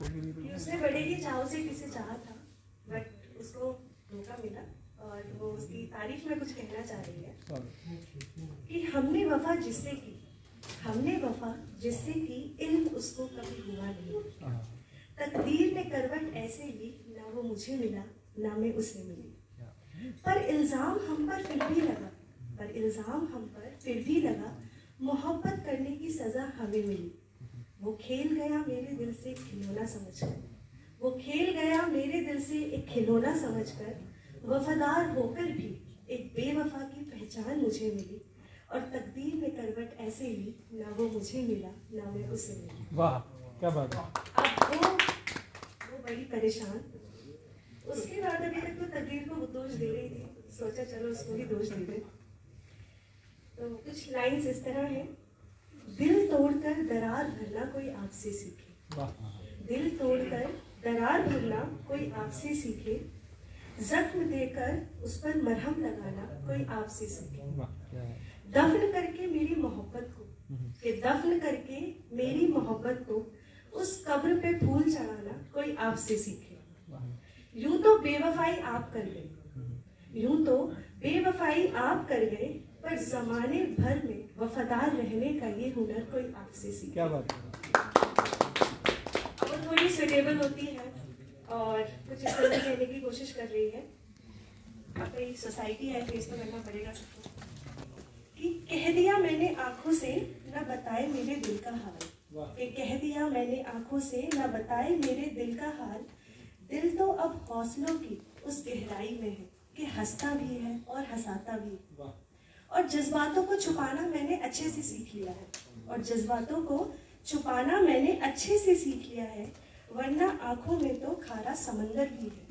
कि उसने बड़े ही चाव से किसे चाहा था, बट उसको धोखा मिला और वो उसकी तारीफ में कुछ कहना चाह रही है कि हमने वफा जिससे की इल्म उसको कभी हुआ नहीं। तकदीर ने करवट ऐसे ली, ना वो मुझे मिला ना मैं उसे मिली। पर इल्जाम हम पर फिर भी लगा, मोहब्बत करने की सजा हमें मिली। वो खेल गया मेरे दिल से एक खिलौना समझकर, वफादार होकर भी एक बेवफा की पहचान मुझे मिली। और तकदीर ने करवट ऐसे ली, ना वो मुझे मिला ना मैं उसे मिली। वाह क्या बात है। अब वो बड़ी परेशान। उसके बाद अभी तक तो तकदीर को दोष दे रही थी, सोचा चलो उसको भी दोष दे दे। तो कुछ लाइंस इस तरह हैं। दिल तोड़कर दरार भरना कोई आपसे सीखे, दिल तोड़कर दरार भरना कोई आपसे सीखे, जख्म देकर उस पर मरहम लगाना कोई आपसे सीखे। दफन करके मेरी मोहब्बत को उस कब्र पे फूल चढ़ाना कोई आपसे सीखे। यूं तो बेवफाई आप कर गए, पर जमाने भर में वफादार रहने का ये हुनर कोई आपसे सीखे। क्या बात है। अब वो थोड़ी सुटेबल होती है और कुछ इस तरह कहने की कोशिश कर रही है। अपनी सोसाइटी है, फेस तो करना पड़ेगा सबको। कि कह दिया मैंने आंखों से न बताए मेरे दिल का हाल, कह दिया मैंने आंखों से न बताए मेरे दिल का हाल। दिल तो अब हौसलों की उस गहराई में है कि हंसता भी है और हंसाता भी है। और जज्बातों को छुपाना मैंने अच्छे से सीख लिया है, वरना आंखों में तो खारा समंदर भी है।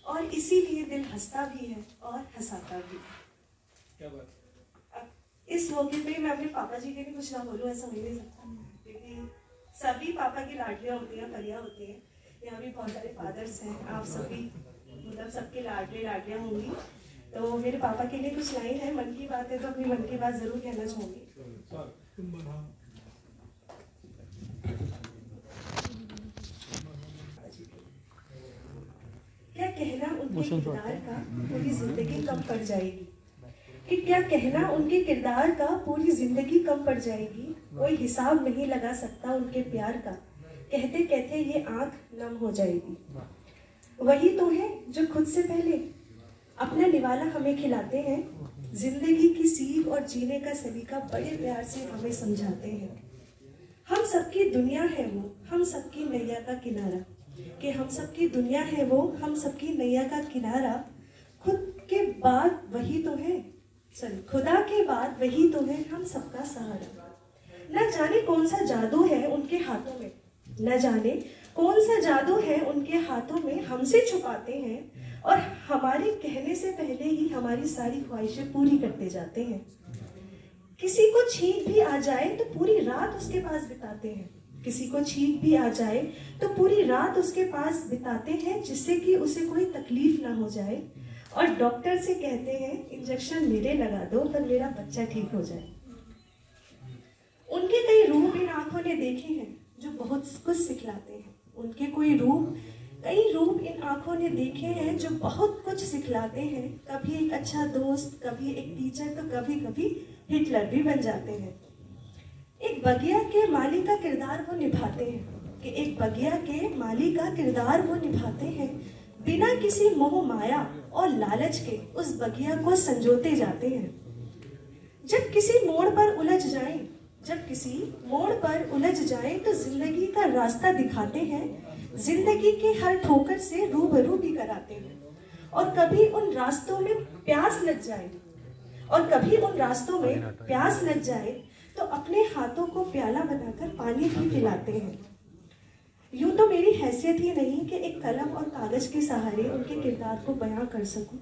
और इसीलिए दिल हंसता भी है और हंसाता भी है। क्या बात। अब इस मौके पे मैं अपने पापा जी के लिए कुछ ना बोलूं, ऐसा हो नहीं सकता, क्योंकि सभी पापा की लाडलियां होती हैं, परियां होती हैं। यहाँ भी बहुत सारे फादर्स हैं, आप सभी मतलब सबके लाडलियां होंगी। तो मेरे पापा के लिए कुछ लाइन है, मन की बात है तो अपनी मन की बात जरूर कहना चाहूंगी। क्या कहना उनके किरदार का पूरी जिंदगी कम पड़ जाएगी, पड़ जाएगी। कोई हिसाब नहीं लगा सकता उनके प्यार का, कहते कहते ये आंख नम हो जाएगी। वही तो है जो खुद से पहले अपना निवाला हमें खिलाते हैं, जिंदगी की सीख और जीने का सलीका बड़े प्यार से हमें समझाते हैं। हम सबकी दुनिया है वो, हम सबकी नैया का किनारा, कि हम सबकी दुनिया है वो, हम सबकी नैया का किनारा। खुदा के बाद वही तो है हम सबका सहारा। न जाने कौन सा जादू है उनके हाथों में, हमसे छुपाते हैं और हमारे कहने से पहले ही हमारी सारी ख्वाहिशें पूरी करते जाते हैं। किसी को छींक भी आ जाए तो पूरी रात उसके पास बिताते हैं, जिससे कि उसे कोई तकलीफ ना हो जाए। और डॉक्टर से कहते हैं इंजेक्शन मेरे लगा दो पर मेरा बच्चा ठीक हो जाए। उनके कई रूप इन आंखों ने देखे हैं जो बहुत कुछ सिखलाते हैं, कई रूप इन आंखों ने देखे हैं जो बहुत कुछ सिखलाते हैं। कभी एक अच्छा दोस्त, कभी एक टीचर, तो कभी कभी हिटलर भी बन जाते हैं। एक बगिया के माली का किरदार वो निभाते हैं, बिना किसी मोह माया और लालच के उस बगिया को संजोते जाते हैं। जब किसी मोड़ पर उलझ जाएं तो जिंदगी का रास्ता दिखाते हैं, जिंदगी के हर ठोकर से रूबरू भी कराते हैं। और कभी उन रास्तों में प्यास लग जाए तो अपने हाथों को प्याला बनाकर पानी भी पिलाते हैं। यूं तो मेरी हैसियत ही नहीं कि एक कलम और कागज के सहारे उनके किरदार को बयां कर सकूं,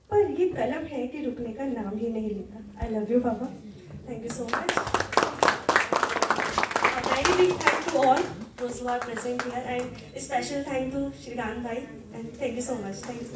पर ये कलम है कि रुकने का नाम ही नहीं लेता। I love you papa, thank you so much. Very big thank to all those who are present here, and a special thank to Shrikant bhai, and thank you so much. Thank you.